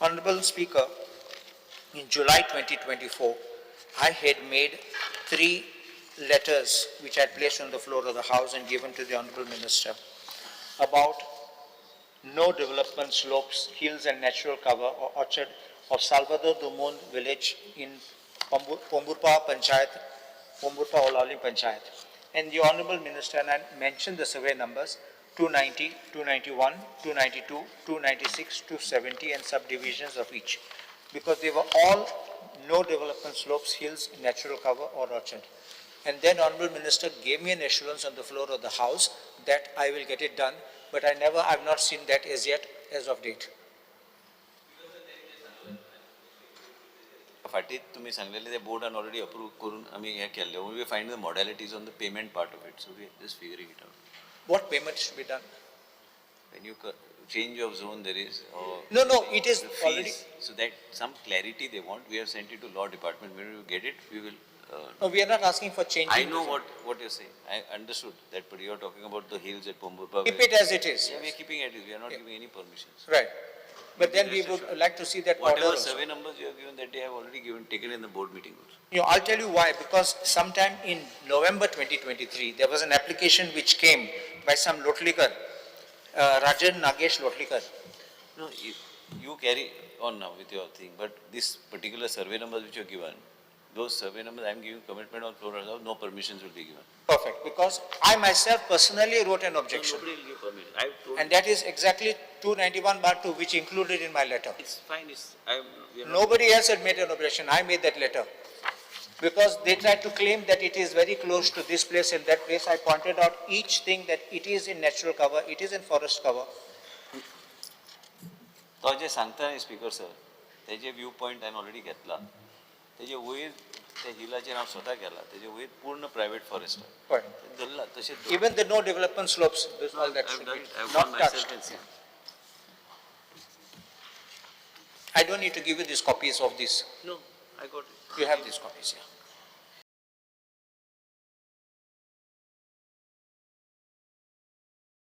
Honorable Speaker, in July 2024, I had made 3 letters which I had placed on the floor of the House and given to the Honorable Minister about no development slopes, hills and natural cover or orchard of Salvador Dumont village in Pomburpa Panchayat, Pomburpa Olaulim Panchayat. And the Honorable Minister and I mentioned the survey numbers 290, 291, 292, 296, 270 and subdivisions of each, because they were all no development slopes, hills, natural cover or orchard. And then Honorable Minister gave me an assurance on the floor of the House that I will get it done, but I've not seen that as yet, as of date. फाटीत तुम्ही सांगलेले ते board on already approve करून आम्ही हे केले. We will find the modalities on the payment part of it. So we are just figuring it out. What payment should be done? When you change of zone, there is. No, it is already. So that some clarity they want. We have sent it to law department. When we get it, we will. No, we are not asking for change. I know what you're saying. I understood that, but you're talking about the hills at Pomburpa. Keep it as it is. Yeah, we are keeping it as it is. We are not giving any permissions. Right. But then we would like to see that whatever order. Survey numbers you have given, that they have already taken in the board meeting also. I'll tell you why. Because sometime in November 2023, there was an application which came by some Lotlikar, Rajan Nagesh Lotlikar. No, you carry on now with your thing, but this particular survey numbers which you have given, those survey numbers I am giving commitment on floor, no permissions will be given. Perfect. Because I myself personally wrote an objection. No, nobody will give permission. And that is exactly 291/2, which included in my letter. It's fine. Nobody else had made an objection. I made that letter. Because they tried to claim that it is very close to this place and that place. I pointed out each thing that it is in natural cover, it is in forest cover. तो जे सांगता नाही speaker sir, त्याचे view point हांवें already घेतला. त्याचे वयर त्या हिलाचेर हांव स्वता केला. त्याचे वयर पूर्ण प्रायव्हेट फॉरेस्ट आहे. धरला तशें. Even the no development slopes, this all that should be not touched. I don't need to give you these copies of this. No, I got it. You have these copies, yeah.